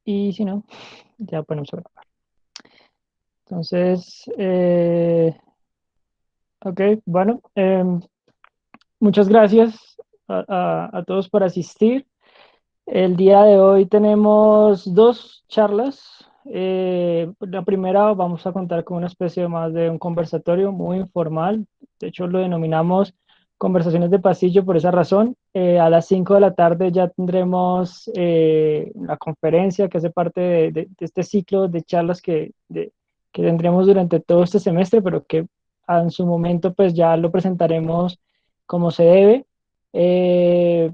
Y si no, ya ponemos a grabar. Entonces, ok, bueno, muchas gracias a todos por asistir. El día de hoy tenemos dos charlas. La primera vamos a contar con una especie más de un conversatorio muy informal. De hecho, lo denominamos conversaciones de pasillo por esa razón. A las 5 de la tarde ya tendremos la conferencia que hace parte de este ciclo de charlas que tendremos durante todo este semestre, pero que en su momento pues ya lo presentaremos como se debe. Eh,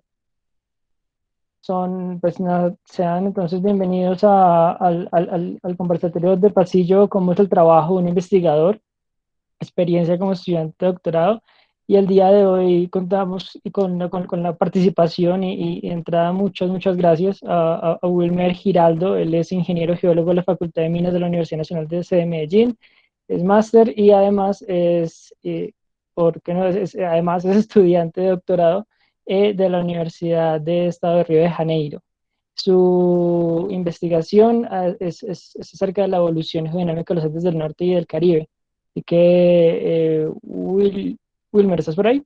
pues nada, sean entonces bienvenidos al conversatorio de pasillo, cómo es el trabajo de un investigador, experiencia como estudiante de doctorado. Y el día de hoy contamos con la participación y entrada, muchas gracias a Wilmer Giraldo. Él es ingeniero geólogo de la Facultad de Minas de la Universidad Nacional de Medellín, es máster y además ¿por qué no? Además es estudiante de doctorado de la Universidad de Estado de Río de Janeiro. Su investigación es acerca de la evolución geodinámica de los Andes del Norte y del Caribe. Así que, Wilmer, ¿estás por ahí?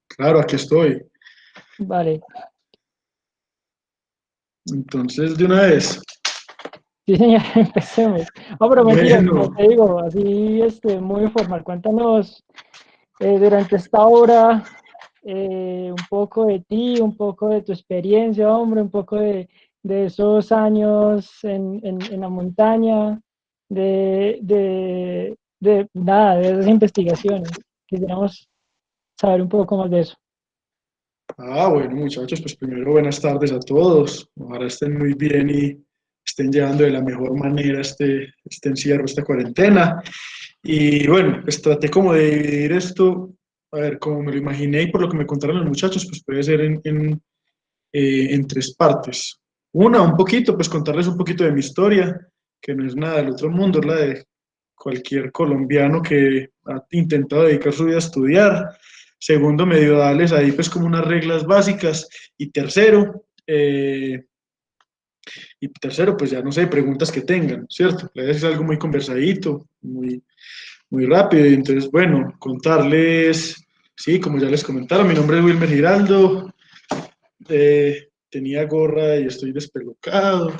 Claro, aquí estoy. Vale. Entonces, de una vez. Sí, señor, empecemos. No, pero mentira, como Bueno, te digo, así muy informal. Cuéntanos durante esta hora un poco de ti, un poco de tu experiencia, hombre, un poco de esos años en la montaña, nada, de esas investigaciones. Quisiéramos saber un poco más de eso. bueno, muchachos, pues primero buenas tardes a todos. Ojalá estén muy bien y estén llevando de la mejor manera este encierro, esta cuarentena. Y bueno, pues traté como de dividir esto, a ver, como me lo imaginé y por lo que me contaron los muchachos, pues puede ser en tres partes. Una, un poquito, pues contarles un poquito de mi historia, que no es nada del otro mundo, es la de cualquier colombiano que ha intentado dedicar su vida a estudiar. Segundo, medio darles ahí pues como unas reglas básicas. Y tercero, pues ya no sé, preguntas que tengan, ¿cierto? La idea es algo muy conversadito, muy rápido. Y entonces, bueno, contarles, sí, como ya les comentaron, mi nombre es Wilmer Giraldo, tenía gorra y estoy despelucado.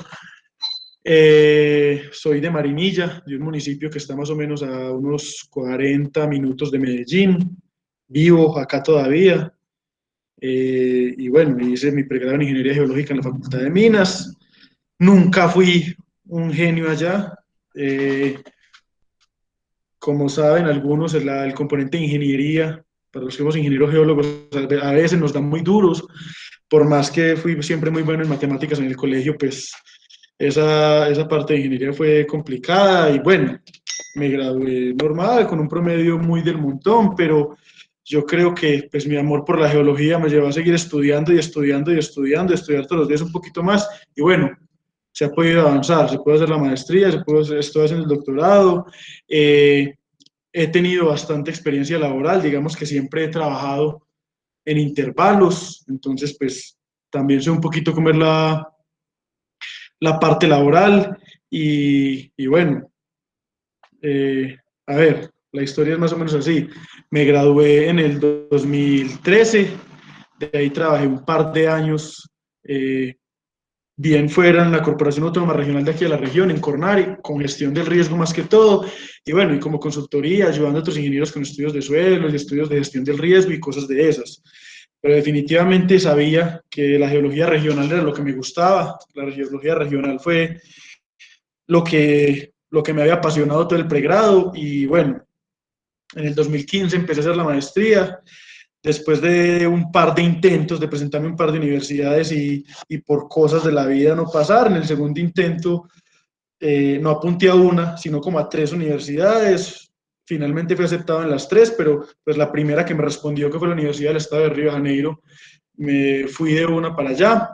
Soy de Marinilla, de un municipio que está más o menos a unos 40 minutos de Medellín. Vivo acá todavía. Y bueno, hice mi pregrado en Ingeniería Geológica en la Facultad de Minas. Nunca fui un genio allá. Eh, Como saben algunos, el componente de ingeniería, para los que somos ingenieros geólogos, a veces nos dan muy duros. Por más que fui siempre muy bueno en matemáticas en el colegio, pues esa parte de ingeniería fue complicada y bueno, me gradué normal, con un promedio muy del montón, pero yo creo que pues mi amor por la geología me llevó a seguir estudiando y estudiando y estudiando, estudiar todos los días un poquito más y bueno, se ha podido avanzar, se puede hacer la maestría, estoy haciendo el doctorado, eh, he tenido bastante experiencia laboral, digamos que siempre he trabajado en intervalos, entonces pues también sé un poquito cómo es la parte laboral y bueno, a ver, la historia es más o menos así. Me gradué en el 2013, de ahí trabajé un par de años, bien fuera en la Corporación Autónoma Regional de aquí de la región, en Cornari, con gestión del riesgo más que todo, y bueno, y como consultoría, ayudando a otros ingenieros con estudios de suelos y estudios de gestión del riesgo y cosas de esas. Pero definitivamente sabía que la geología regional era lo que me gustaba, la geología regional fue lo que me había apasionado todo el pregrado y bueno, en el 2015 empecé a hacer la maestría, después de un par de intentos de presentarme a un par de universidades y por cosas de la vida no pasar, en el segundo intento no apunté a una, sino como a tres universidades. Finalmente fui aceptado en las tres, pero pues la primera que me respondió, que fue la Universidad del Estado de Río de Janeiro, me fui de una para allá.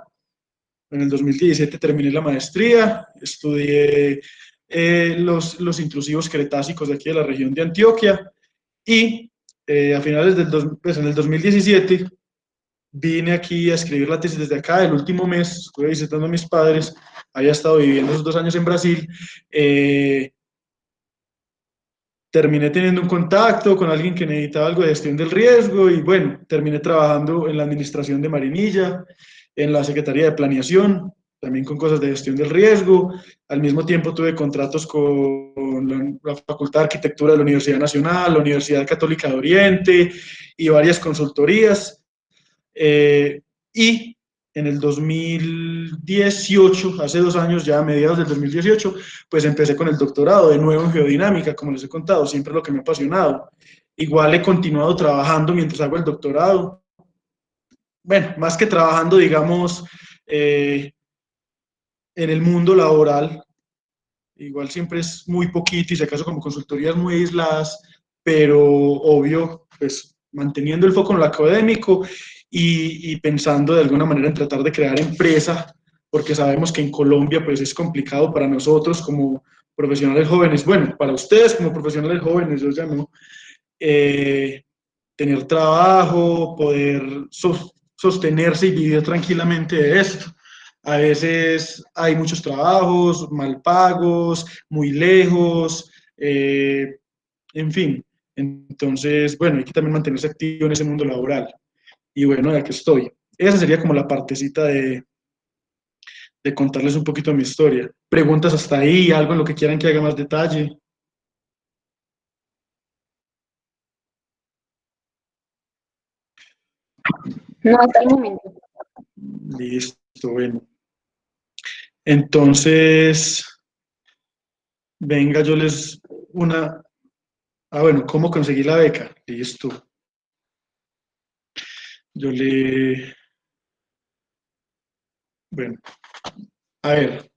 En el 2017 terminé la maestría, estudié los intrusivos cretásicos de aquí de la región de Antioquia y a finales pues en el 2017 vine aquí a escribir la tesis desde acá. El último mes estuve visitando a mis padres, había estado viviendo esos 2 años en Brasil. Terminé teniendo un contacto con alguien que necesitaba algo de gestión del riesgo y bueno, terminé trabajando en la administración de Marinilla, en la Secretaría de Planeación, también con cosas de gestión del riesgo. Al mismo tiempo tuve contratos con la Facultad de Arquitectura de la Universidad Nacional, la Universidad Católica de Oriente y varias consultorías. Y en el 2018, hace 2 años, ya a mediados del 2018, pues empecé con el doctorado de nuevo en geodinámica, como les he contado, siempre lo que me ha apasionado. Igual he continuado trabajando mientras hago el doctorado. Bueno, más que trabajando, digamos, en el mundo laboral, igual siempre es muy poquito y si acaso como consultorías muy aisladas, pero obvio, pues manteniendo el foco en lo académico y pensando de alguna manera en tratar de crear empresa, porque sabemos que en Colombia pues es complicado para nosotros como profesionales jóvenes, bueno, para ustedes como profesionales jóvenes, yo ya no, tener trabajo, poder sostenerse y vivir tranquilamente de esto. A veces hay muchos trabajos mal pagos, muy lejos, en fin. Entonces, bueno, hay que también mantenerse activo en ese mundo laboral. Y bueno, ya que estoy. Esa sería como la partecita de contarles un poquito de mi historia. Preguntas hasta ahí, algo en lo que quieran que haga más detalle. No, hasta el momento. Listo, bueno. Entonces, venga, yo les una. Ah, bueno, ¿cómo conseguí la beca? Listo. Yo le. Bueno, a ver.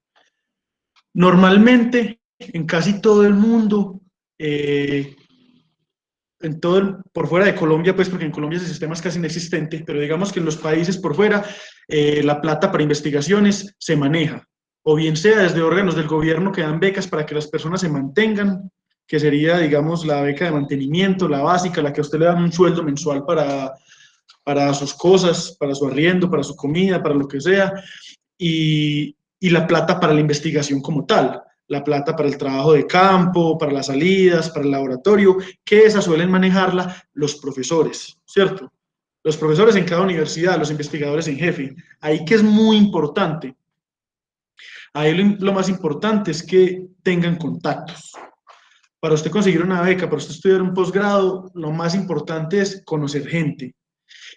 Normalmente, en casi todo el mundo, por fuera de Colombia, pues porque en Colombia ese sistema es casi inexistente, pero digamos que en los países por fuera, la plata para investigaciones se maneja, o bien sea desde órganos del gobierno que dan becas para que las personas se mantengan, que sería, digamos, la beca de mantenimiento, la básica, la que a usted le dan un sueldo mensual para sus cosas, para su arriendo, para su comida, para lo que sea, y la plata para la investigación como tal, la plata para el trabajo de campo, para las salidas, para el laboratorio, que esa suelen manejarla los profesores, ¿cierto? Los profesores en cada universidad, los investigadores en jefe. Ahí que es muy importante. Ahí lo más importante es que tengan contactos. Para usted conseguir una beca, para usted estudiar un posgrado, lo más importante es conocer gente.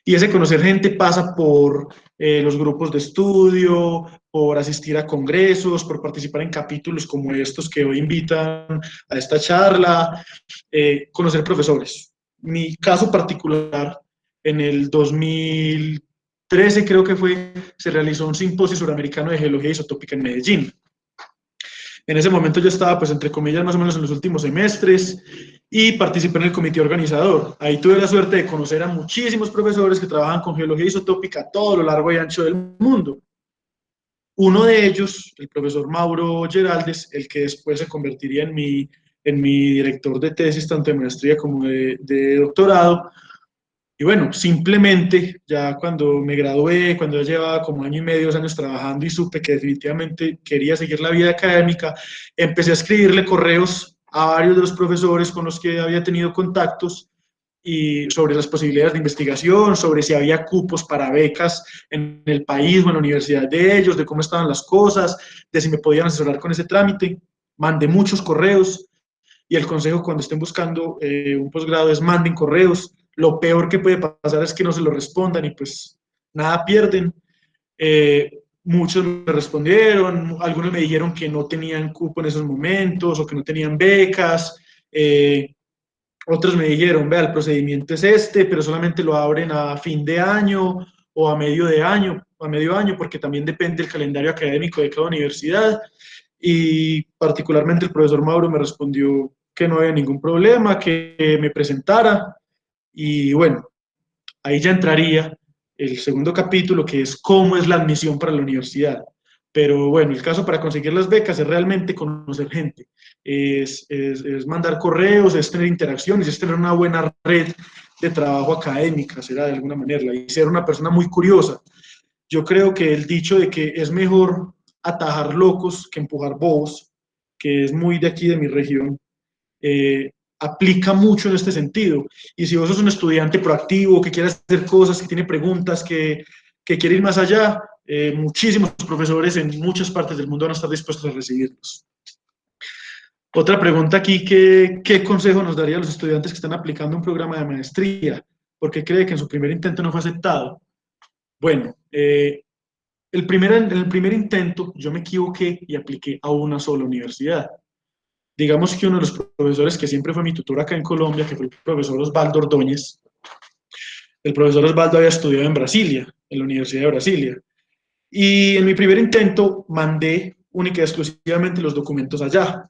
Y ese conocer gente pasa por los grupos de estudio, por asistir a congresos, por participar en capítulos como estos que hoy invitan a esta charla, conocer profesores. Mi caso particular, en el 2013 creo que fue, se realizó un simposio suramericano de geología isotópica en Medellín. En ese momento yo estaba, pues, entre comillas, más o menos en los últimos semestres y participé en el comité organizador. Ahí tuve la suerte de conocer a muchísimos profesores que trabajan con geología isotópica a todo lo largo y ancho del mundo. Uno de ellos, el profesor Mauro Geraldes, el que después se convertiría en mi director de tesis, tanto de maestría como de doctorado. Y bueno, simplemente ya cuando me gradué, cuando ya llevaba como 1 año y medio, 2 años trabajando y supe que definitivamente quería seguir la vida académica, empecé a escribirle correos a varios de los profesores con los que había tenido contactos y sobre las posibilidades de investigación, sobre si había cupos para becas en el país o en la universidad de ellos, de cómo estaban las cosas, de si me podían asesorar con ese trámite. Mandé muchos correos y el consejo cuando estén buscando un posgrado es manden correos. Lo peor que puede pasar es que no se lo respondan y pues nada pierden. Muchos me respondieron, algunos me dijeron que no tenían cupo en esos momentos o que no tenían becas. Otros me dijeron, vea, el procedimiento es este, pero solamente lo abren a fin de año o a medio año, porque también depende del calendario académico de cada universidad. Y particularmente el profesor Mauro me respondió que no había ningún problema, que me presentara. Y bueno, ahí ya entraría el segundo capítulo, que es cómo es la admisión para la universidad. Pero bueno, el caso para conseguir las becas es realmente conocer gente, es mandar correos, es tener interacciones, es tener una buena red de trabajo académica, será de alguna manera, y ser una persona muy curiosa. Yo creo que el dicho de que es mejor atajar locos que empujar bobos, que es muy de aquí de mi región, aplica mucho en este sentido. Y si vos sos un estudiante proactivo, que quiere hacer cosas, que tiene preguntas, que quiere ir más allá, muchísimos profesores en muchas partes del mundo van a estar dispuestos a recibirlos. Otra pregunta aquí, ¿qué consejo nos daría a los estudiantes que están aplicando un programa de maestría? ¿Por qué cree que en su primer intento no fue aceptado? Bueno, en el primer intento yo me equivoqué y apliqué a una sola universidad. Digamos que uno de los profesores que siempre fue mi tutor acá en Colombia, que fue el profesor Osvaldo Ordóñez, el profesor Osvaldo había estudiado en Brasilia, en la Universidad de Brasilia. Y en mi primer intento mandé única y exclusivamente los documentos allá,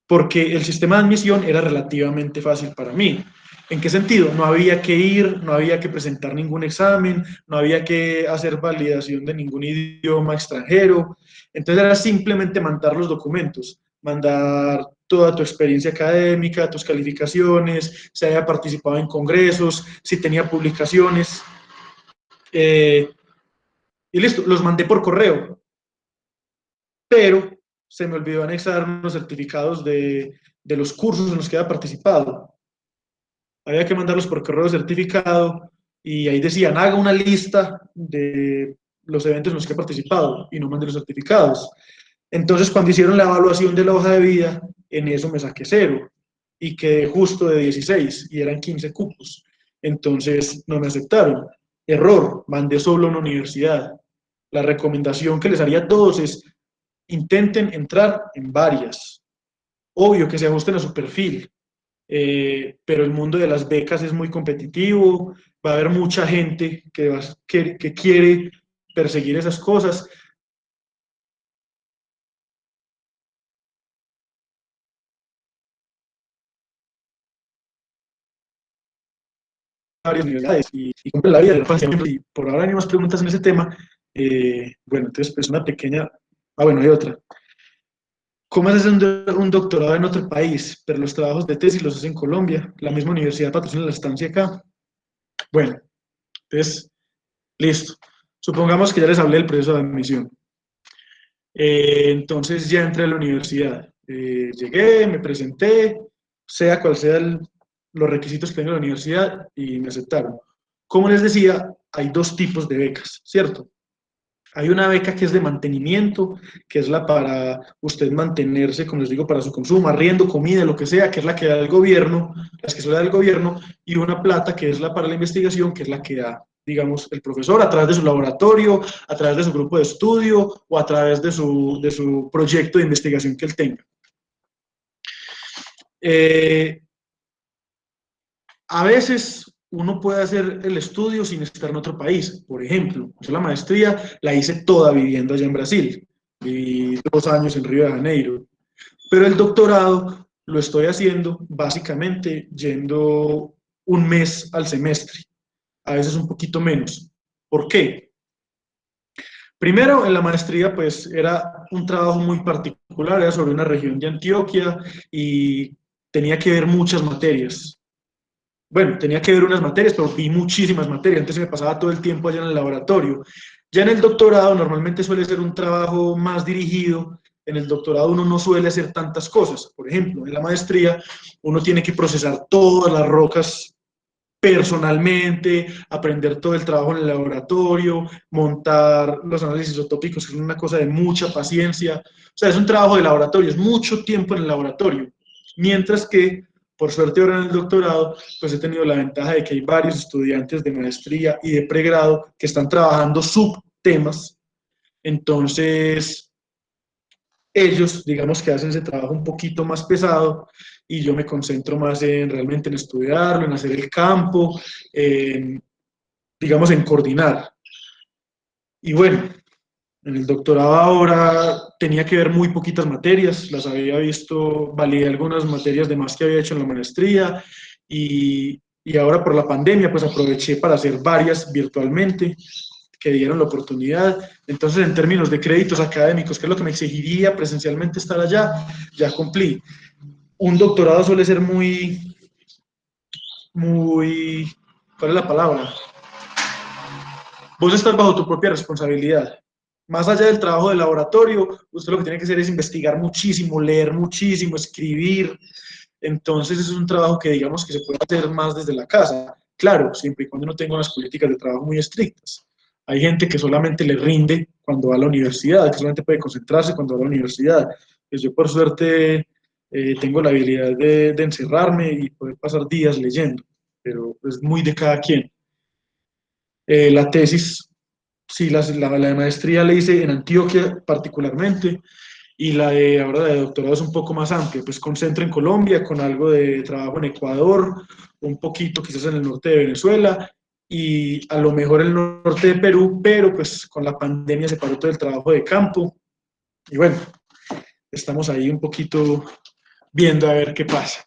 porque el sistema de admisión era relativamente fácil para mí. ¿En qué sentido? No había que ir, no había que presentar ningún examen, no había que hacer validación de ningún idioma extranjero. Entonces era simplemente mandar los documentos, mandar toda tu experiencia académica, tus calificaciones, si había participado en congresos, si tenía publicaciones. Y listo, los mandé por correo. Pero se me olvidó anexar los certificados de los cursos en los que había participado. Había que mandarlos por correo certificado y ahí decían, haga una lista de los eventos en los que he participado y no mandé los certificados. Entonces, cuando hicieron la evaluación de la hoja de vida, en eso me saqué 0 y quedé justo de 16 y eran 15 cupos. Entonces, no me aceptaron. Error, mandé solo a una universidad. La recomendación que les haría a todos es intenten entrar en varias. Obvio que se ajusten a su perfil, pero el mundo de las becas es muy competitivo, va a haber mucha gente que quiere perseguir esas cosas. Varias universidades y compren la vida de la paz. Y por ahora hay más preguntas en ese tema. Bueno, entonces pues una pequeña... Ah, bueno, hay otra. ¿Cómo es hacer un doctorado en otro país? Pero los trabajos de tesis los hace en Colombia. La misma universidad patrocina la estancia acá. Bueno, entonces, listo. Supongamos que ya les hablé del proceso de admisión. Entonces ya entré a la universidad. Llegué, me presenté, sea cual sean los requisitos que tenga la universidad y me aceptaron. Como les decía, hay dos tipos de becas, ¿cierto? Hay una beca que es de mantenimiento, que es la para usted mantenerse, como les digo, para su consumo, arriendo, comida, lo que sea, que es la que da el gobierno, las que suele dar el gobierno, y una plata que es la para la investigación, que es la que da, digamos, el profesor a través de su laboratorio, a través de su grupo de estudio o a través de su proyecto de investigación que él tenga. A veces uno puede hacer el estudio sin estar en otro país. Por ejemplo, yo la maestría la hice toda viviendo allá en Brasil. Viví 2 años en Río de Janeiro. Pero el doctorado lo estoy haciendo básicamente yendo 1 mes al semestre. A veces un poquito menos. ¿Por qué? Primero, en la maestría, pues era un trabajo muy particular, era sobre una región de Antioquia y tenía que ver muchas materias. Bueno, tenía que ver unas materias, pero vi muchísimas materias, antes me pasaba todo el tiempo allá en el laboratorio. Ya en el doctorado normalmente suele ser un trabajo más dirigido, en el doctorado uno no suele hacer tantas cosas. Por ejemplo, en la maestría uno tiene que procesar todas las rocas personalmente, aprender todo el trabajo en el laboratorio, montar los análisis isotópicos, que es una cosa de mucha paciencia. O sea, es un trabajo de laboratorio, es mucho tiempo en el laboratorio. Mientras que, por suerte ahora en el doctorado, pues he tenido la ventaja de que hay varios estudiantes de maestría y de pregrado que están trabajando subtemas. Entonces, ellos, digamos que hacen ese trabajo un poquito más pesado y yo me concentro más en realmente en estudiarlo, en hacer el campo, digamos en coordinar. Y bueno, en el doctorado ahora tenía que ver muy poquitas materias, las había visto, validé algunas materias de más que había hecho en la maestría y ahora por la pandemia pues aproveché para hacer varias virtualmente que dieron la oportunidad. Entonces, en términos de créditos académicos, que es lo que me exigiría presencialmente estar allá, ya cumplí. Un doctorado suele ser muy, muy, ¿cuál es la palabra? Vos estás bajo tu propia responsabilidad. Más allá del trabajo de laboratorio, usted lo que tiene que hacer es investigar muchísimo, leer muchísimo, escribir. Entonces es un trabajo que digamos que se puede hacer más desde la casa. Claro, siempre y cuando no tenga unas políticas de trabajo muy estrictas. Hay gente que solamente le rinde cuando va a la universidad, que solamente puede concentrarse cuando va a la universidad. Pues yo por suerte tengo la habilidad de encerrarme y poder pasar días leyendo, pero es muy de cada quien. La tesis, sí, la de maestría la hice en Antioquia particularmente, y la de ahora de doctorado es un poco más amplia, pues concentro en Colombia con algo de trabajo en Ecuador, un poquito quizás en el norte de Venezuela y a lo mejor el norte de Perú, pero pues con la pandemia se paró todo el trabajo de campo y bueno, estamos ahí un poquito viendo a ver qué pasa.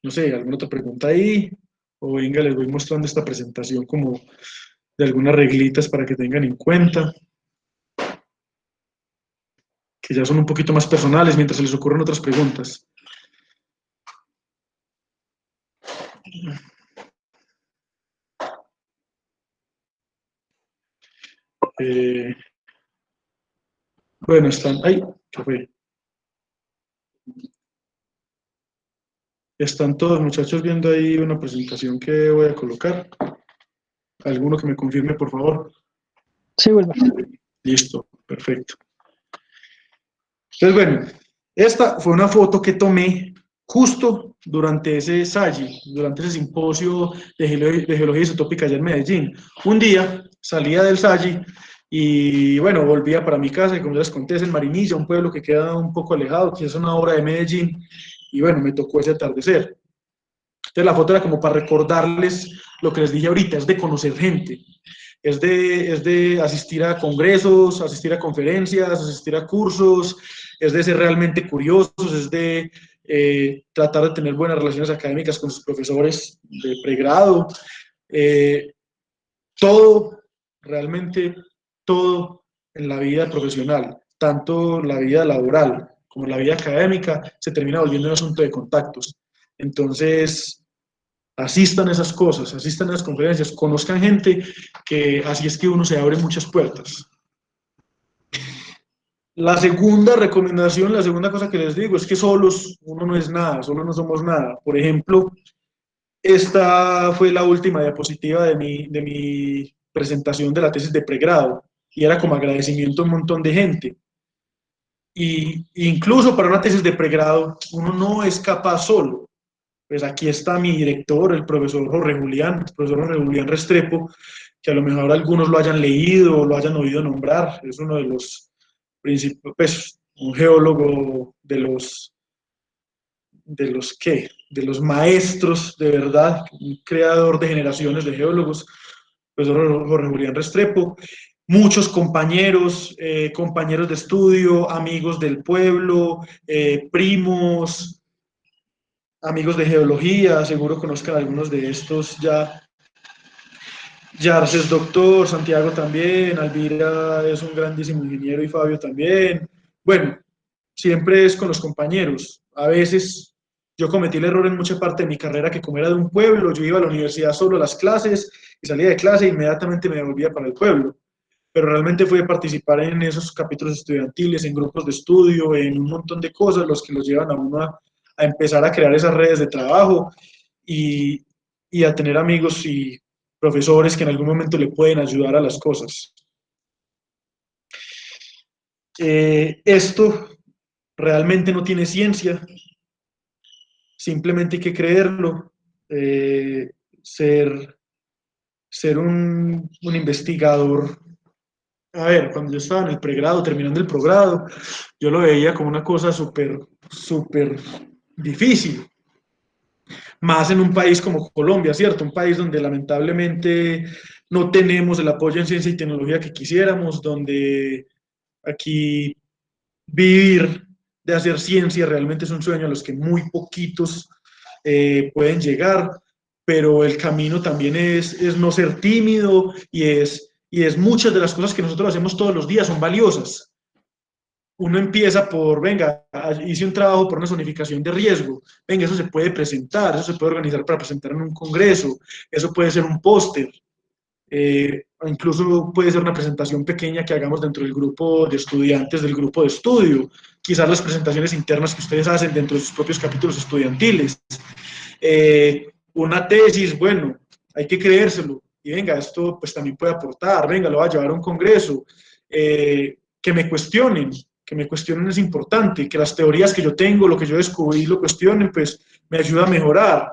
No sé, ¿alguna otra pregunta ahí? O venga, les voy mostrando esta presentación como de algunas reglitas para que tengan en cuenta, que ya son un poquito más personales mientras se les ocurren otras preguntas. Bueno, están ahí. ¿Qué fue? Están todos muchachos viendo ahí una presentación que voy a colocar. ¿Alguno que me confirme, por favor? Sí, Wilmar. Listo, perfecto. Entonces, bueno, esta fue una foto que tomé justo durante ese SAGI, durante ese simposio de geología isotópica allá en Medellín. Un día salía del SAGI y bueno, volvía para mi casa y como ya les conté es en Marinilla, un pueblo que queda un poco alejado, que es una hora de Medellín, y bueno, me tocó ese atardecer. Entonces la foto era como para recordarles lo que les dije ahorita, es de conocer gente, es de asistir a congresos, asistir a conferencias, asistir a cursos, es de ser realmente curiosos, es de tratar de tener buenas relaciones académicas con sus profesores de pregrado. Todo, realmente todo en la vida profesional, tanto la vida laboral como la vida académica, se termina volviendo un asunto de contactos. Entonces, asistan a esas cosas, asistan a las conferencias, conozcan gente, que así es que uno se abre muchas puertas. La segunda recomendación, la segunda cosa que les digo es que solos uno no es nada, solo no somos nada. Por ejemplo, esta fue la última diapositiva de mi presentación de la tesis de pregrado y era como agradecimiento a un montón de gente. Y incluso para una tesis de pregrado uno no es capaz solo. Pues aquí está mi director, el profesor Jorge Julián Restrepo, que a lo mejor algunos lo hayan leído o lo hayan oído nombrar. Es uno de los principales, pues, un geólogo de los maestros de verdad, un creador de generaciones de geólogos, profesor Jorge Julián Restrepo, muchos compañeros, compañeros de estudio, amigos del pueblo, primos, amigos de geología, seguro conozcan algunos de estos ya. Yarce es doctor, Santiago también, Alvira es un grandísimo ingeniero y Fabio también. Bueno, siempre es con los compañeros. A veces yo cometí el error en mucha parte de mi carrera que como era de un pueblo, yo iba a la universidad solo a las clases y salía de clase e inmediatamente me devolvía para el pueblo. Pero realmente fue participar en esos capítulos estudiantiles, en grupos de estudio, en un montón de cosas los que los llevan a uno a empezar a crear esas redes de trabajo y, y a tener amigos y profesores que en algún momento le pueden ayudar a las cosas. Esto realmente no tiene ciencia, simplemente hay que creerlo, ser un investigador. A ver, cuando yo estaba en el pregrado, terminando el progrado, yo lo veía como una cosa súper, súper difícil. Más en un país como Colombia, ¿cierto? Un país donde lamentablemente no tenemos el apoyo en ciencia y tecnología que quisiéramos, donde aquí vivir de hacer ciencia realmente es un sueño a los que muy poquitos pueden llegar, pero el camino también es no ser tímido y es muchas de las cosas que nosotros hacemos todos los días son valiosas. uno empieza por, venga, hice un trabajo por una zonificación de riesgo, venga, eso se puede presentar, eso se puede organizar para presentar en un congreso, eso puede ser un póster, incluso puede ser una presentación pequeña que hagamos dentro del grupo de estudiantes del grupo de estudio, quizás las presentaciones internas que ustedes hacen dentro de sus propios capítulos estudiantiles. Una tesis, bueno, hay que creérselo, y venga, esto pues también puede aportar, venga, lo voy a llevar a un congreso, que me cuestionen es importante, que las teorías que yo tengo, lo que yo descubrí, lo cuestionen, pues me ayuda a mejorar.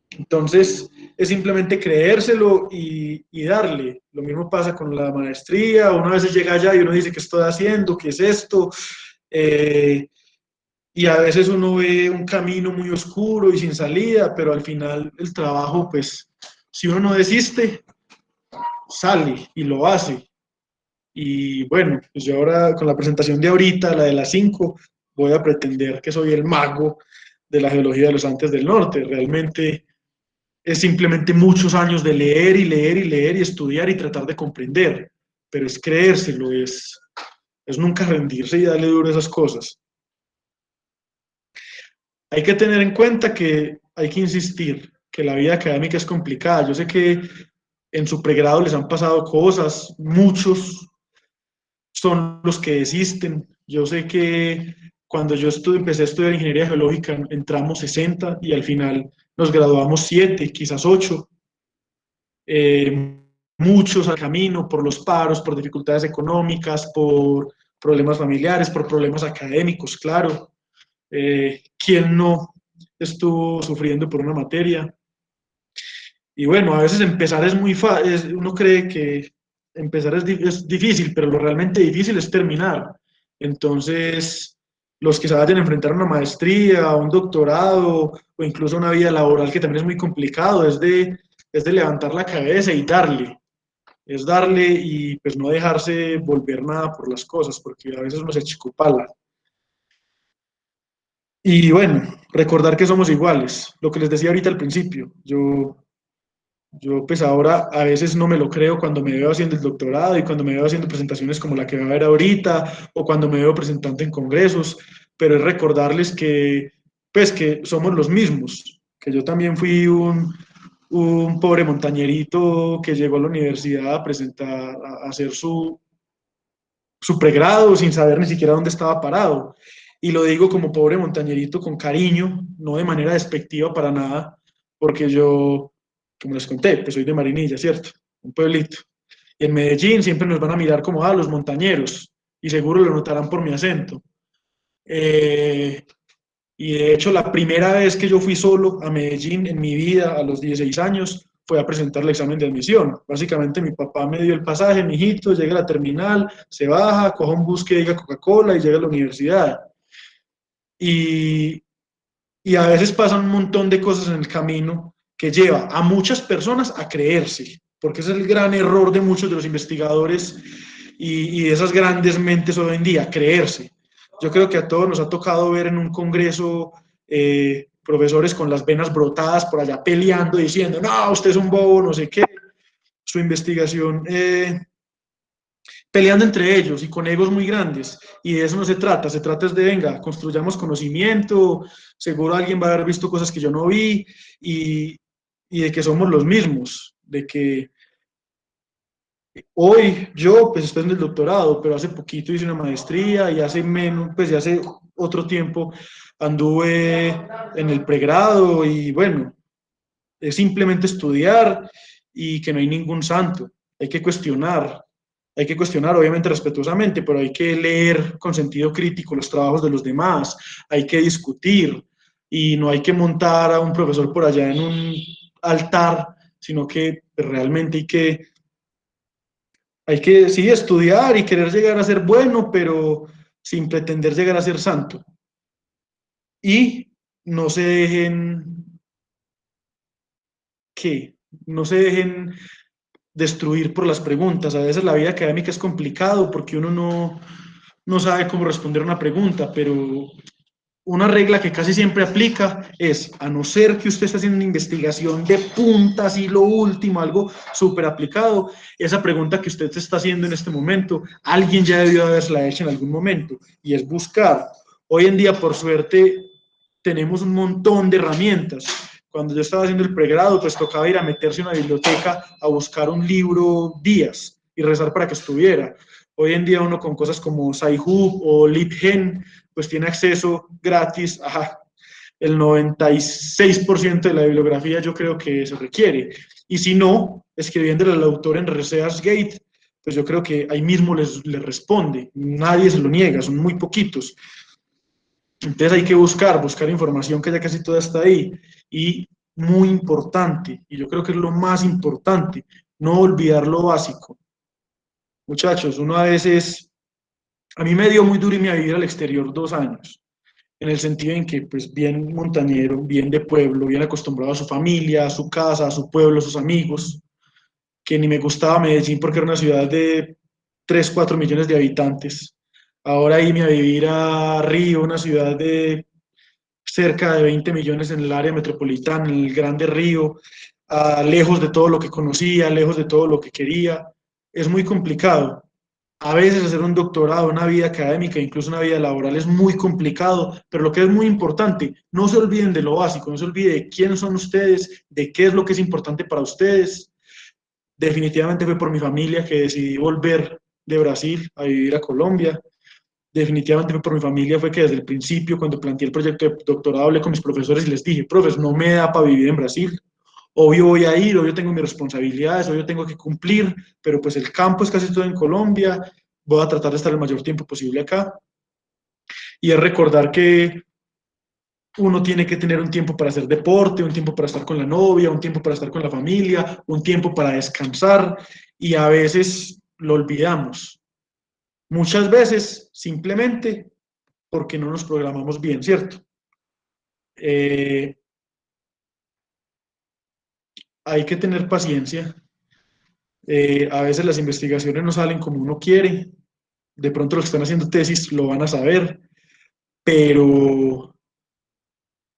Entonces, es simplemente creérselo y darle. Lo mismo pasa con la maestría, uno a veces llega allá y uno dice, ¿qué estoy haciendo? ¿Qué es esto? Y a veces uno ve un camino muy oscuro y sin salida, pero al final el trabajo, pues, si uno no desiste, sale y lo hace. Y bueno, pues yo ahora con la presentación de ahorita, la de las 5, voy a pretender que soy el mago de la geología de los Andes del Norte. Realmente es simplemente muchos años de leer y leer y leer y estudiar y tratar de comprender, pero es creérselo, es nunca rendirse y darle duro a esas cosas. Hay que tener en cuenta que hay que insistir, que la vida académica es complicada. Yo sé que en su pregrado les han pasado cosas, muchos son los que desisten. Yo sé que cuando yo empecé a estudiar ingeniería geológica entramos 60 y al final nos graduamos 7, quizás 8. Muchos al camino por los paros, por dificultades económicas, por problemas familiares, por problemas académicos, claro. ¿Quién no estuvo sufriendo por una materia? Y bueno, a veces empezar es muy fácil, uno cree que empezar es difícil, pero lo realmente difícil es terminar. Entonces, los que se vayan a enfrentar a una maestría, a un doctorado o incluso a una vida laboral que también es muy complicado, es de levantar la cabeza y darle. Es darle y pues no dejarse volver nada por las cosas, porque a veces uno se chicopala. Y bueno, recordar que somos iguales, lo que les decía ahorita al principio, yo pues ahora a veces no me lo creo cuando me veo haciendo el doctorado y cuando me veo haciendo presentaciones como la que va a haber ahorita o cuando me veo presentando en congresos, pero es recordarles que pues que somos los mismos, que yo también fui un pobre montañerito que llegó a la universidad a presentar, a hacer su pregrado sin saber ni siquiera dónde estaba parado. Y lo digo como pobre montañerito con cariño, no de manera despectiva para nada, porque yo, como les conté, pues soy de Marinilla, ¿cierto? Un pueblito. Y en Medellín siempre nos van a mirar como, los montañeros, y seguro lo notarán por mi acento. Y de hecho, la primera vez que yo fui solo a Medellín en mi vida, a los 16 años, fue a presentar el examen de admisión. Básicamente, mi papá me dio el pasaje, mi hijito, llega a la terminal, se baja, coja un bus que diga Coca-Cola y llega a la universidad. Y, y a veces pasan un montón de cosas en el camino que lleva a muchas personas a creerse, porque ese es el gran error de muchos de los investigadores y de esas grandes mentes hoy en día, creerse. Yo creo que a todos nos ha tocado ver en un congreso profesores con las venas brotadas por allá peleando, diciendo, no, usted es un bobo, no sé qué. Su investigación peleando entre ellos y con egos muy grandes. Y de eso no se trata es de, venga, construyamos conocimiento, seguro alguien va a haber visto cosas que yo no vi y de que somos los mismos, de que hoy yo pues estoy en el doctorado, pero hace poquito hice una maestría y hace menos, pues ya hace otro tiempo anduve en el pregrado y bueno, es simplemente estudiar y que no hay ningún santo, hay que cuestionar obviamente respetuosamente, pero hay que leer con sentido crítico los trabajos de los demás, hay que discutir y no hay que montar a un profesor por allá en un altar, sino que realmente hay que sí estudiar y querer llegar a ser bueno, pero sin pretender llegar a ser santo. Y no se dejen, ¿qué? No se dejen destruir por las preguntas. A veces la vida académica es complicado porque uno no sabe cómo responder una pregunta, pero una regla que casi siempre aplica es, a no ser que usted esté haciendo una investigación de puntas y lo último, algo súper aplicado, esa pregunta que usted se está haciendo en este momento, alguien ya debió haberla hecho en algún momento, y es buscar. Hoy en día, por suerte, tenemos un montón de herramientas. Cuando yo estaba haciendo el pregrado, pues tocaba ir a meterse en una biblioteca a buscar un libro días y rezar para que estuviera. Hoy en día uno con cosas como Sci-Hub o LibGen, pues tiene acceso gratis a el 96% de la bibliografía, yo creo que se requiere. Y si no, escribiéndole al autor en ResearchGate, pues yo creo que ahí mismo les responde. Nadie se lo niega, son muy poquitos. Entonces hay que buscar información que ya casi toda está ahí. Y muy importante, y yo creo que es lo más importante, no olvidar lo básico. Muchachos, uno a veces, a mí me dio muy duro irme a vivir al exterior 2 años, en el sentido en que, pues, bien montañero, bien de pueblo, bien acostumbrado a su familia, a su casa, a su pueblo, a sus amigos, que ni me gustaba Medellín porque era una ciudad de 3 4 millones de habitantes. Ahora irme a vivir a Río, una ciudad de cerca de 20 millones en el área metropolitana, en el Grande Río, lejos de todo lo que conocía, lejos de todo lo que quería. Es muy complicado. A veces hacer un doctorado, una vida académica, incluso una vida laboral es muy complicado, pero lo que es muy importante, no se olviden de lo básico, no se olviden de quiénes son ustedes, de qué es lo que es importante para ustedes. Definitivamente fue por mi familia que decidí volver de Brasil a vivir a Colombia. Definitivamente fue por mi familia, fue que desde el principio, cuando planteé el proyecto de doctorado, hablé con mis profesores y les dije, profes, no me da para vivir en Brasil. Obvio voy a ir, obvio tengo mis responsabilidades, obvio tengo que cumplir, pero pues el campo es casi todo en Colombia, voy a tratar de estar el mayor tiempo posible acá. Y es recordar que uno tiene que tener un tiempo para hacer deporte, un tiempo para estar con la novia, un tiempo para estar con la familia, un tiempo para descansar, y a veces lo olvidamos. Muchas veces simplemente porque no nos programamos bien, ¿cierto? Hay que tener paciencia. A veces las investigaciones no salen como uno quiere. De pronto los que están haciendo tesis lo van a saber, pero,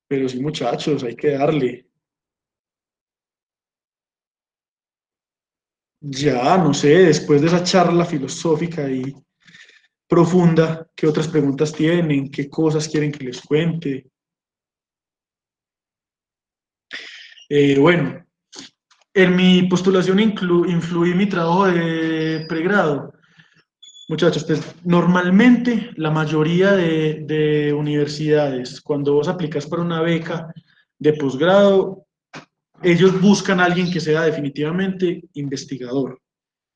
pero sí, muchachos, hay que darle. Ya, no sé, después de esa charla filosófica y profunda, ¿qué otras preguntas tienen? ¿Qué cosas quieren que les cuente? Bueno, en mi postulación influí mi trabajo de pregrado. Muchachos, pues normalmente la mayoría de universidades, cuando vos aplicas para una beca de posgrado, ellos buscan a alguien que sea definitivamente investigador,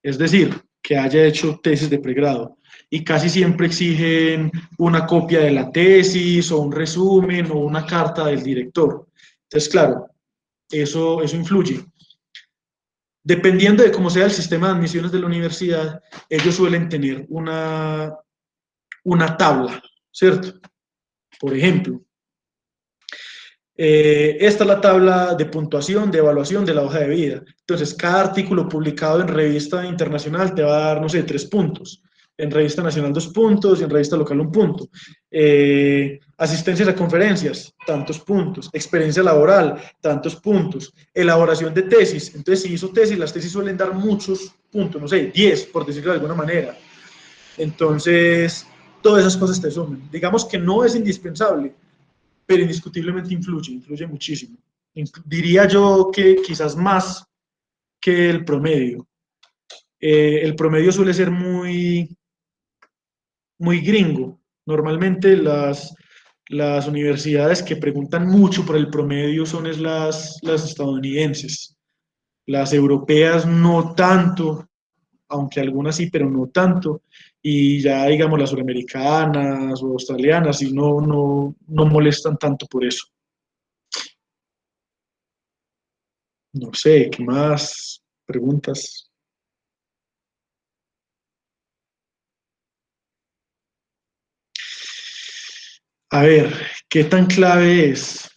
es decir, que haya hecho tesis de pregrado. Y casi siempre exigen una copia de la tesis o un resumen o una carta del director. Entonces, claro, eso influye. Dependiendo de cómo sea el sistema de admisiones de la universidad, ellos suelen tener una tabla, ¿cierto? Por ejemplo, esta es la tabla de puntuación, de evaluación de la hoja de vida. Entonces, cada artículo publicado en revista internacional te va a dar, no sé, 3 puntos. En revista nacional 2 puntos y en revista local 1 punto. Asistencias a conferencias, tantos puntos. Experiencia laboral, tantos puntos. Elaboración de tesis. Entonces, si hizo tesis, las tesis suelen dar muchos puntos, no sé, 10, por decirlo de alguna manera. Entonces, todas esas cosas te suman. Digamos que no es indispensable, pero indiscutiblemente influye muchísimo. Diría yo que quizás más que el promedio. El promedio suele ser muy gringo. Normalmente las universidades que preguntan mucho por el promedio son las estadounidenses. Las europeas no tanto, aunque algunas sí, pero no tanto. Y ya, digamos, las suramericanas o australianas, sí, no molestan tanto por eso. No sé, ¿qué más preguntas? A ver, ¿qué tan clave es?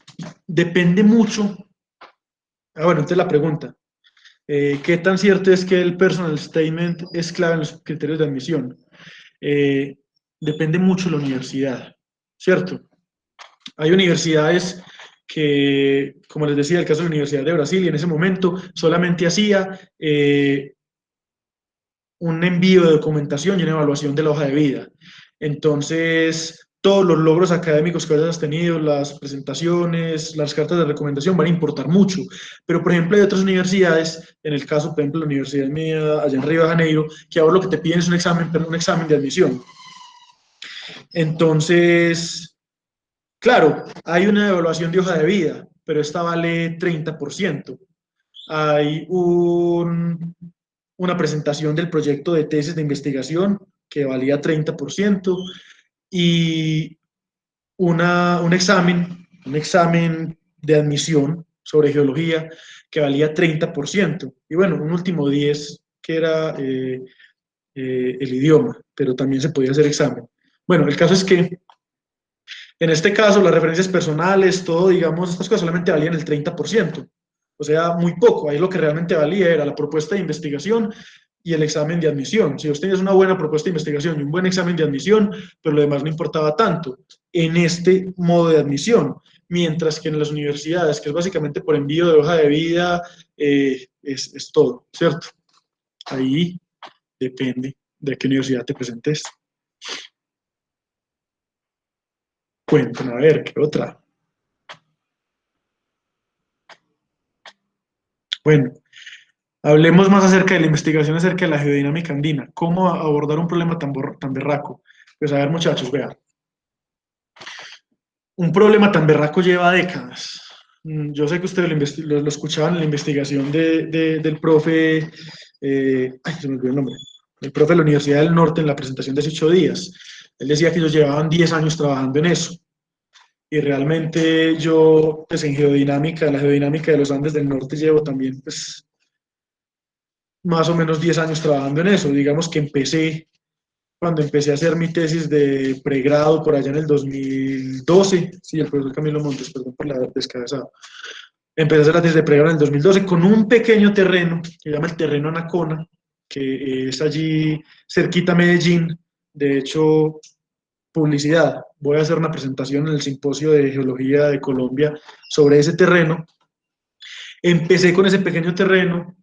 Depende mucho. Bueno, entonces la pregunta, ¿qué tan cierto es que el personal statement es clave en los criterios de admisión? Eh, Depende mucho de la universidad, ¿cierto? Hay universidades que, como les decía, el caso de la Universidad de Brasil, y en ese momento solamente hacía un envío de documentación y una evaluación de la hoja de vida. Entonces, todos los logros académicos que hayas tenido, las presentaciones, las cartas de recomendación van a importar mucho. Pero, por ejemplo, hay otras universidades, en el caso, por ejemplo, la Universidad mía allá en Río de Janeiro, que ahora lo que te piden es un examen, pero un examen de admisión. Entonces, claro, hay una evaluación de hoja de vida, pero esta vale 30%. Hay una presentación del proyecto de tesis de investigación que valía 30% y un examen de admisión sobre geología que valía 30%. Y bueno, un último 10 que era el idioma, pero también se podía hacer examen. Bueno, el caso es que en este caso las referencias personales, todo, digamos, estas cosas solamente valían el 30%. O sea, muy poco. Ahí lo que realmente valía era la propuesta de investigación y el examen de admisión. Si usted tenías una buena propuesta de investigación y un buen examen de admisión, pero lo demás no importaba tanto en este modo de admisión. Mientras que en las universidades, que es básicamente por envío de hoja de vida, es todo, ¿cierto? Ahí depende de qué universidad te presentes. Cuéntame, a ver, ¿qué otra? Bueno, hablemos más acerca de la investigación acerca de la geodinámica andina. ¿Cómo abordar un problema tan berraco? Pues a ver, muchachos, vean. Un problema tan berraco lleva décadas. Yo sé que ustedes lo escuchaban en la investigación del profe, se me olvidó el nombre, el profe de la Universidad del Norte en la presentación de hace 8 días. Él decía que ellos llevaban 10 años trabajando en eso. Y realmente yo, pues en geodinámica, la geodinámica de los Andes del Norte llevo también, pues, más o menos 10 años trabajando en eso. Digamos que cuando empecé a hacer mi tesis de pregrado por allá en el 2012, sí, el profesor Camilo Montes, perdón por la descabezada, empecé a hacer la tesis de pregrado en el 2012 con un pequeño terreno, que se llama el terreno Anacona, que es allí cerquita a Medellín. De hecho, publicidad, voy a hacer una presentación en el Simposio de Geología de Colombia sobre ese terreno. Empecé con ese pequeño terreno,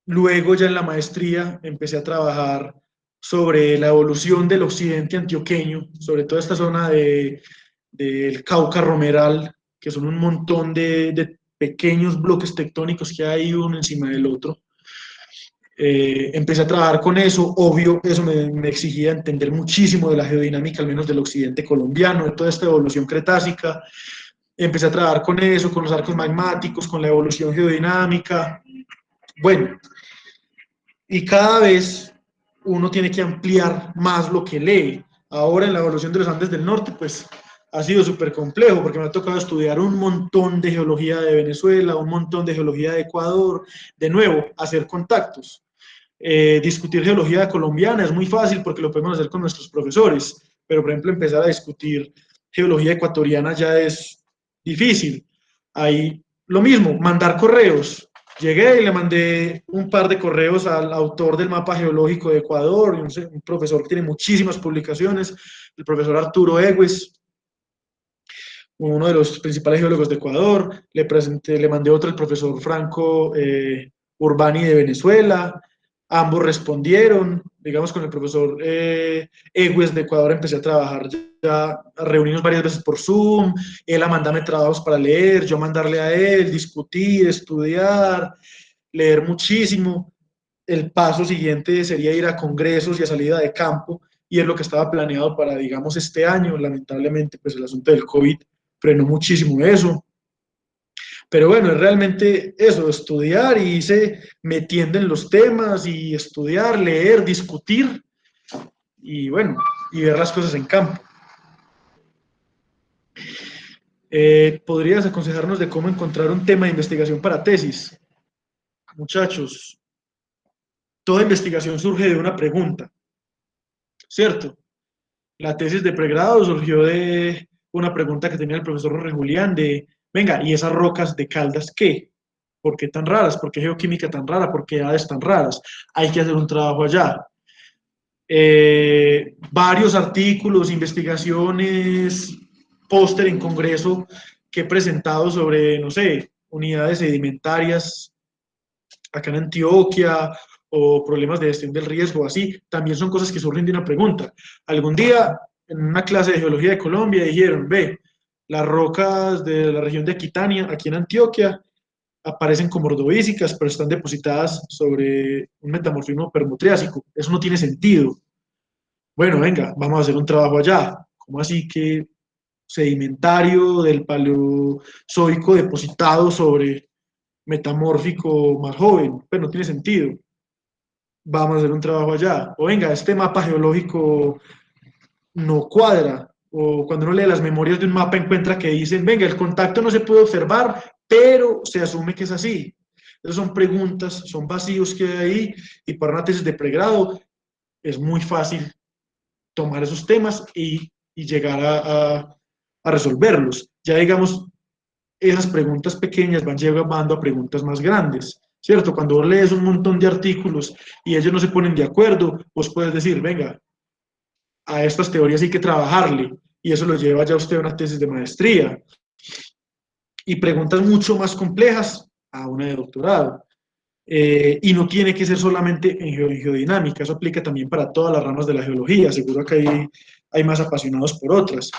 luego ya en la maestría empecé a trabajar sobre la evolución del occidente antioqueño, sobre toda esta zona del Cauca Romeral, que son un montón de pequeños bloques tectónicos que hay uno encima del otro. Empecé a trabajar con eso, obvio, eso me exigía entender muchísimo de la geodinámica, al menos del occidente colombiano, de toda esta evolución cretácica. Empecé a trabajar con eso, con los arcos magmáticos, con la evolución geodinámica. Bueno, y cada vez uno tiene que ampliar más lo que lee. Ahora en la evolución de los Andes del Norte, pues ha sido súper complejo porque me ha tocado estudiar un montón de geología de Venezuela, un montón de geología de Ecuador, de nuevo, hacer contactos. Discutir geología colombiana es muy fácil porque lo podemos hacer con nuestros profesores, pero por ejemplo empezar a discutir geología ecuatoriana ya es difícil. Ahí lo mismo, mandar correos. Llegué y le mandé un par de correos al autor del mapa geológico de Ecuador, un profesor que tiene muchísimas publicaciones, el profesor Arturo Egues, uno de los principales geólogos de Ecuador. Le mandé otro al profesor Franco Urbani de Venezuela. Ambos respondieron. Digamos, con el profesor Egues de Ecuador empecé a trabajar ya, a reunirnos varias veces por Zoom, él a mandarme trabajos para leer, yo a mandarle a él, discutir, estudiar, leer muchísimo. El paso siguiente sería ir a congresos y a salida de campo, y es lo que estaba planeado para, digamos, este año. Lamentablemente, pues el asunto del COVID frenó muchísimo eso. Pero bueno, es realmente eso, estudiar y irse metiendo en los temas y estudiar, leer, discutir y bueno, y ver las cosas en campo. ¿Podrías aconsejarnos de cómo encontrar un tema de investigación para tesis? Muchachos, toda investigación surge de una pregunta, ¿cierto? La tesis de pregrado surgió de una pregunta que tenía el profesor Jorge Julián de, venga, ¿y esas rocas de Caldas qué? ¿Por qué tan raras? ¿Por qué geoquímica tan rara? ¿Por qué edades tan raras? Hay que hacer un trabajo allá. varios artículos, investigaciones, póster en congreso que he presentado sobre, no sé, unidades sedimentarias acá en Antioquia o problemas de gestión del riesgo, así, también son cosas que surgen de una pregunta. Algún día, en una clase de geología de Colombia, dijeron, ve, las rocas de la región de Aquitania, aquí en Antioquia, aparecen como ordovícicas, pero están depositadas sobre un metamorfismo permotriásico. Eso no tiene sentido. Bueno, venga, vamos a hacer un trabajo allá. ¿Cómo así que sedimentario del Paleozoico depositado sobre metamórfico más joven? Pues no tiene sentido. Vamos a hacer un trabajo allá. O venga, este mapa geológico no cuadra. O cuando uno lee las memorias de un mapa encuentra que dicen, venga, el contacto no se puede observar, pero se asume que es así. Esas son preguntas, son vacíos que hay ahí, y para una tesis de pregrado es muy fácil tomar esos temas y llegar a resolverlos. Ya digamos, esas preguntas pequeñas van llevando a preguntas más grandes, ¿cierto? Cuando vos lees un montón de artículos y ellos no se ponen de acuerdo, vos puedes decir, venga, a estas teorías hay que trabajarle, y eso lo lleva ya usted a una tesis de maestría. Y preguntas mucho más complejas a una de doctorado. Y no tiene que ser solamente en geodinámica, eso aplica también para todas las ramas de la geología, seguro que hay más apasionados por otras.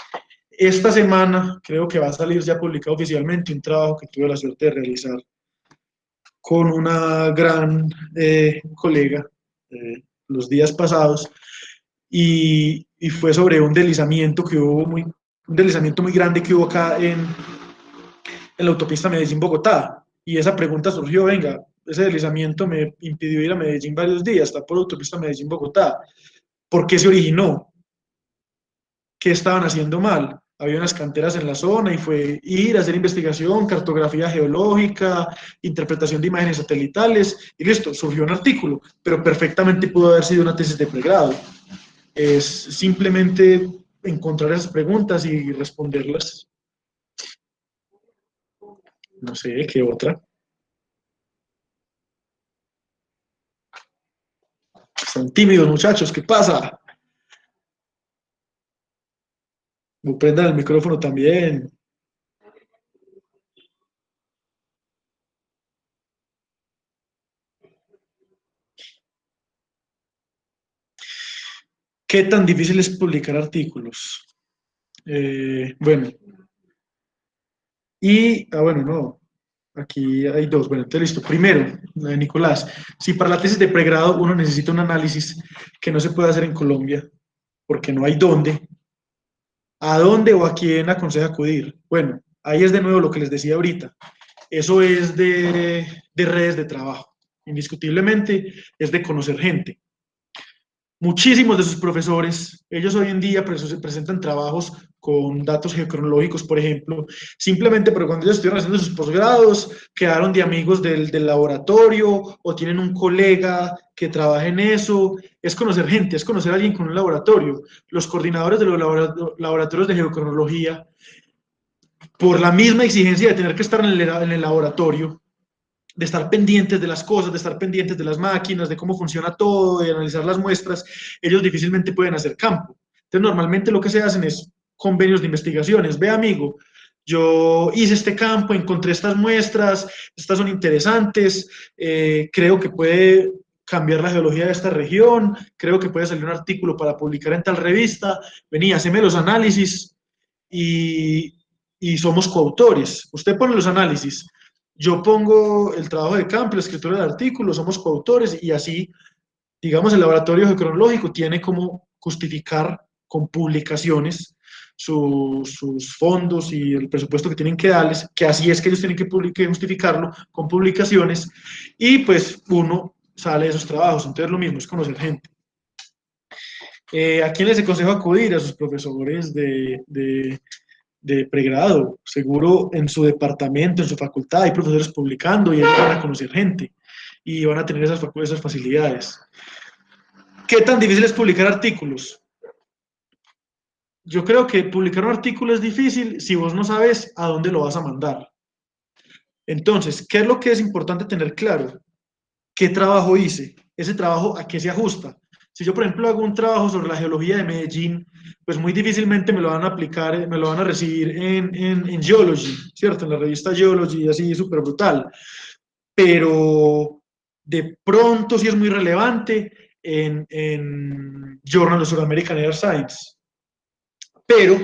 Esta semana creo que va a salir ya publicado oficialmente un trabajo que tuve la suerte de realizar con una gran colega los días pasados, y fue sobre un deslizamiento que hubo un deslizamiento muy grande que hubo acá en la autopista Medellín-Bogotá. Y esa pregunta surgió, venga, ese deslizamiento me impidió ir a Medellín varios días, está por la autopista Medellín-Bogotá. ¿Por qué se originó? ¿Qué estaban haciendo mal? Había unas canteras en la zona y fue ir a hacer investigación, cartografía geológica, interpretación de imágenes satelitales y listo, surgió un artículo, pero perfectamente pudo haber sido una tesis de pregrado. Es simplemente encontrar esas preguntas y responderlas. No sé, ¿qué otra? Están tímidos, muchachos, ¿qué pasa? Prendan el micrófono también. ¿Qué tan difícil es publicar artículos? Bueno, bueno, no, aquí hay dos. Bueno, entonces listo. Primero, Nicolás, si para la tesis de pregrado uno necesita un análisis que no se puede hacer en Colombia, porque no hay dónde, ¿a dónde o a quién aconseja acudir? Bueno, ahí es de nuevo lo que les decía ahorita. Eso es de redes de trabajo. Indiscutiblemente es de conocer gente. Muchísimos de sus profesores, ellos hoy en día presentan trabajos con datos geocronológicos, por ejemplo, simplemente pero cuando ellos estuvieron haciendo sus posgrados, quedaron de amigos del laboratorio o tienen un colega que trabaja en eso. Es conocer gente, es conocer a alguien con un laboratorio. Los coordinadores de los laboratorios de geocronología, por la misma exigencia de tener que estar en el laboratorio, de estar pendientes de las cosas, de estar pendientes de las máquinas, de cómo funciona todo, de analizar las muestras, ellos difícilmente pueden hacer campo. Entonces, normalmente lo que se hacen es convenios de investigaciones. Ve, amigo, yo hice este campo, encontré estas muestras, estas son interesantes, creo que puede cambiar la geología de esta región, creo que puede salir un artículo para publicar en tal revista, vení, haceme los análisis y, y somos coautores. Usted pone los análisis, yo pongo el trabajo de campo, la escritura del artículo, somos coautores, y así, digamos, el laboratorio geocronológico tiene como justificar con publicaciones sus fondos y el presupuesto que tienen que darles, que así es que ellos tienen que justificarlo con publicaciones, y pues uno sale de esos trabajos. Entonces lo mismo es conocer gente. ¿A quién les aconsejo acudir? A sus profesores de pregrado. Seguro en su departamento, en su facultad, hay profesores publicando y ellos van a conocer gente y van a tener esas facilidades. ¿Qué tan difícil es publicar artículos? Yo creo que publicar un artículo es difícil si vos no sabes a dónde lo vas a mandar. Entonces, ¿qué es lo que es importante tener claro? ¿Qué trabajo hice? ¿Ese trabajo a qué se ajusta? Si yo, por ejemplo, hago un trabajo sobre la geología de Medellín, pues muy difícilmente me lo van a aplicar, me lo van a recibir en Geology, ¿cierto? En la revista Geology, así súper brutal. Pero de pronto sí es muy relevante en Journal of American Earth Science. Pero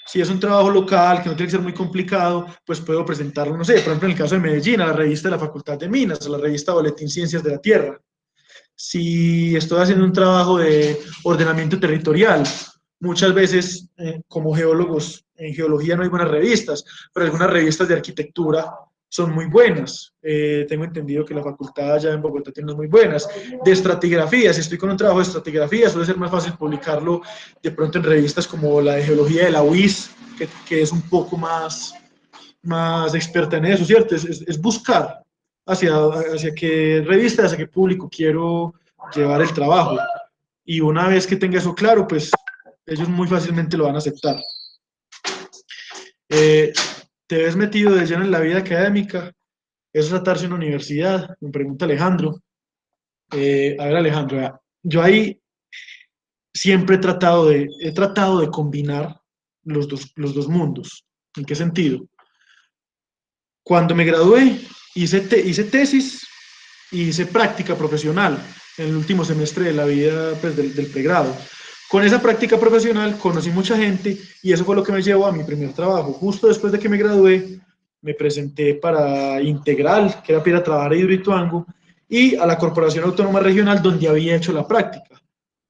si es un trabajo local que no tiene que ser muy complicado, pues puedo presentarlo, no sé, por ejemplo, en el caso de Medellín, a la revista de la Facultad de Minas, a la revista Boletín Ciencias de la Tierra. Si estoy haciendo un trabajo de ordenamiento territorial, muchas veces como geólogos, en geología no hay buenas revistas, pero algunas revistas de arquitectura son muy buenas. Tengo entendido que la facultad allá en Bogotá tiene unas muy buenas. De estratigrafía, si estoy con un trabajo de estratigrafía, suele ser más fácil publicarlo de pronto en revistas como la de geología de la UIS, que es un poco más experta en eso, ¿cierto? Es buscar hacia qué revista, hacia qué público quiero llevar el trabajo. Y una vez que tenga eso claro, pues ellos muy fácilmente lo van a aceptar. ¿Te ves metido de lleno en la vida académica? ¿Es tratarse en una universidad? Me pregunta Alejandro. A ver, Alejandro, yo ahí siempre he tratado de combinar los dos mundos. ¿En qué sentido? Cuando me gradué, hice tesis y hice práctica profesional en el último semestre de la vida pues, del pregrado. Con esa práctica profesional conocí mucha gente y eso fue lo que me llevó a mi primer trabajo. Justo después de que me gradué, me presenté para Integral, que era para ir a trabajar a Hidroituango, y a la Corporación Autónoma Regional, donde había hecho la práctica.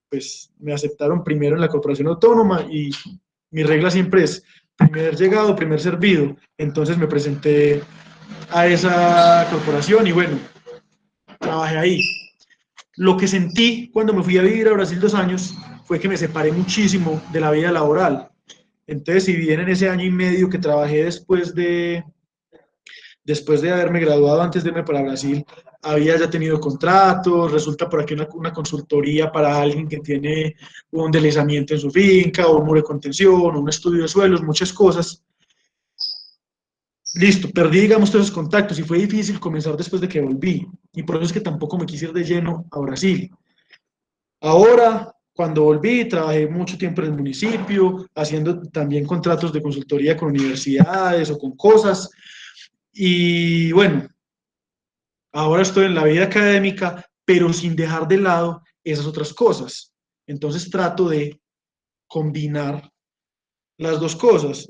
Pues me aceptaron primero en la Corporación Autónoma y mi regla siempre es primer llegado, primer servido. Entonces me presenté a esa corporación y bueno, trabajé ahí. Lo que sentí cuando me fui a vivir a Brasil 2 años fue que me separé muchísimo de la vida laboral. Entonces, si bien en ese año y medio que trabajé después de haberme graduado, antes de irme para Brasil, había ya tenido contratos, resulta por aquí una consultoría para alguien que tiene un deslizamiento en su finca, o un muro de contención, o un estudio de suelos, muchas cosas. Listo, perdí, digamos, todos esos contactos y fue difícil comenzar después de que volví. Y por eso es que tampoco me quise ir de lleno a Brasil. Ahora, cuando volví, trabajé mucho tiempo en el municipio, haciendo también contratos de consultoría con universidades o con cosas. Y bueno, ahora estoy en la vida académica, pero sin dejar de lado esas otras cosas. Entonces trato de combinar las dos cosas.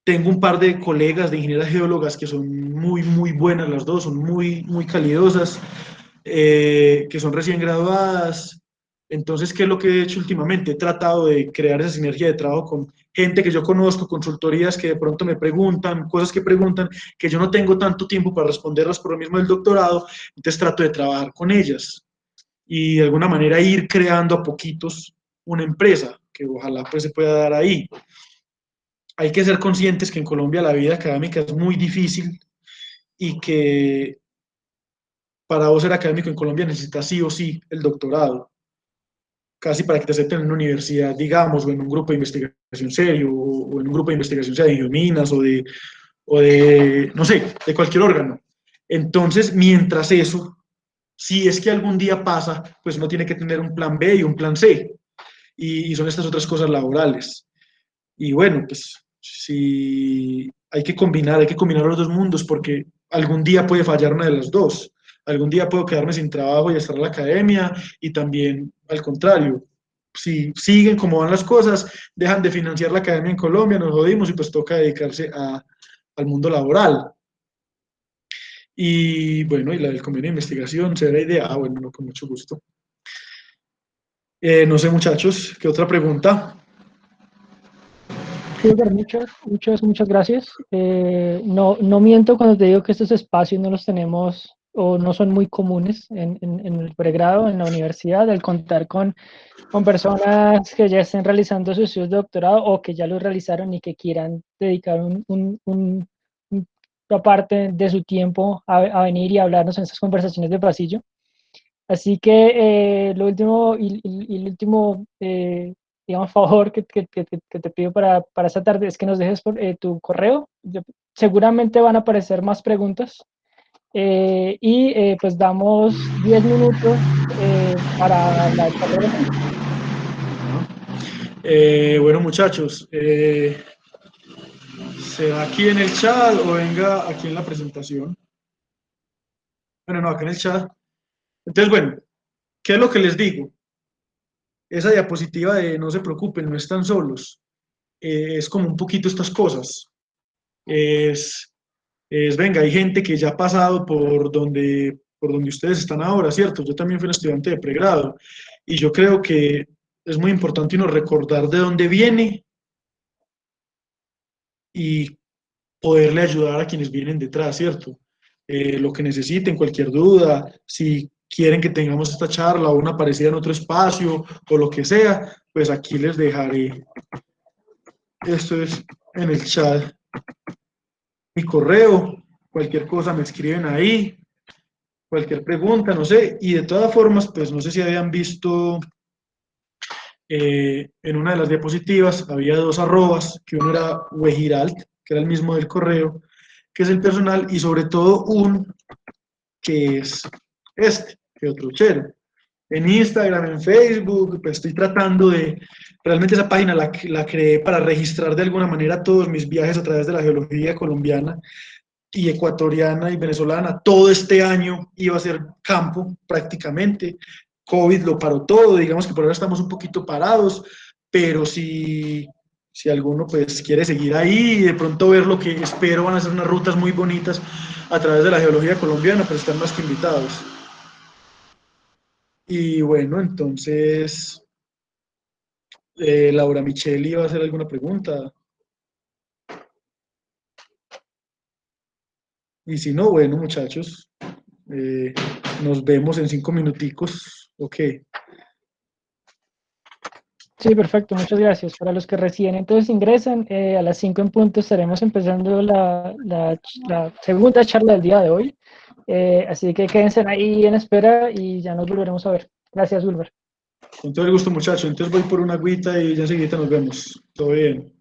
Tengo un par de colegas de ingenieras geólogas que son muy, muy buenas las dos, son muy, muy calidosas, que son recién graduadas. Entonces, ¿qué es lo que he hecho últimamente? He tratado de crear esa sinergia de trabajo con gente que yo conozco, consultorías que de pronto me preguntan, cosas que preguntan, que yo no tengo tanto tiempo para responderlas por lo mismo del doctorado, entonces trato de trabajar con ellas y de alguna manera ir creando a poquitos una empresa, que ojalá pues se pueda dar ahí. Hay que ser conscientes que en Colombia la vida académica es muy difícil y que para vos ser académico en Colombia necesitas sí o sí el doctorado, casi para que te acepten en una universidad, digamos, o en un grupo de investigación serio, o en un grupo de investigación sea de Geominas o de, no sé, de cualquier órgano. Entonces, mientras eso, si es que algún día pasa, pues uno tiene que tener un plan B y un plan C, y son estas otras cosas laborales. Y bueno, pues si hay que combinar los dos mundos porque algún día puede fallar una de las dos. Algún día puedo quedarme sin trabajo y estar en la academia y también al contrario. Si siguen como van las cosas, dejan de financiar la academia en Colombia, nos jodimos y pues toca dedicarse al mundo laboral. Y bueno, y la del convenio de investigación, ¿será idea? Ah, bueno, no, con mucho gusto. No sé, muchachos, ¿qué otra pregunta? Súper, muchas gracias. No miento cuando te digo que estos espacios no los tenemos o no son muy comunes en el pregrado, en la universidad, el contar con personas que ya estén realizando sus estudios de doctorado o que ya los realizaron y que quieran dedicar una parte de su tiempo a venir y hablarnos en estas conversaciones de pasillo. Así que lo último y el último, digamos, favor que te pido para esta tarde es que nos dejes tu correo. Seguramente van a aparecer más preguntas. Pues damos 10 minutos para la charla. Bueno, muchachos, ¿será aquí en el chat o venga aquí en la presentación? Bueno, no, acá en el chat. Entonces, bueno, ¿qué es lo que les digo? Esa diapositiva de no se preocupen, no están solos. Es como un poquito estas cosas. Es, venga, hay gente que ya ha pasado por donde ustedes están ahora, ¿cierto? Yo también fui un estudiante de pregrado y yo creo que es muy importante uno recordar de dónde viene y poderle ayudar a quienes vienen detrás, ¿cierto? Lo que necesiten, cualquier duda, si quieren que tengamos esta charla o una parecida en otro espacio o lo que sea, pues aquí les dejaré. Esto es en el chat mi correo, cualquier cosa me escriben ahí, cualquier pregunta, no sé, y de todas formas, pues no sé si habían visto en una de las diapositivas, había dos arrobas, que uno era Wejiralt, que era el mismo del correo, que es el personal, y sobre todo un que es que otro chero. En Instagram, en Facebook, pues estoy tratando de, realmente esa página la creé para registrar de alguna manera todos mis viajes a través de la geología colombiana y ecuatoriana y venezolana. Todo este año iba a ser campo prácticamente. COVID lo paró todo, digamos que por ahora estamos un poquito parados, pero si alguno pues quiere seguir ahí y de pronto ver lo que espero van a ser unas rutas muy bonitas a través de la geología colombiana, pues están más que invitados. Y bueno, entonces, Laura Micheli va a hacer alguna pregunta. Y si no, bueno, muchachos, eh, nos vemos en 5 minuticos. Ok. Sí, perfecto, muchas gracias. Para los que recién entonces ingresan, a las 5 en punto estaremos empezando la segunda charla del día de hoy. Así que quédense ahí en espera y ya nos volveremos a ver. Gracias, Wilber. Con todo el gusto, muchachos. Entonces voy por una agüita y ya enseguida nos vemos. Todo bien.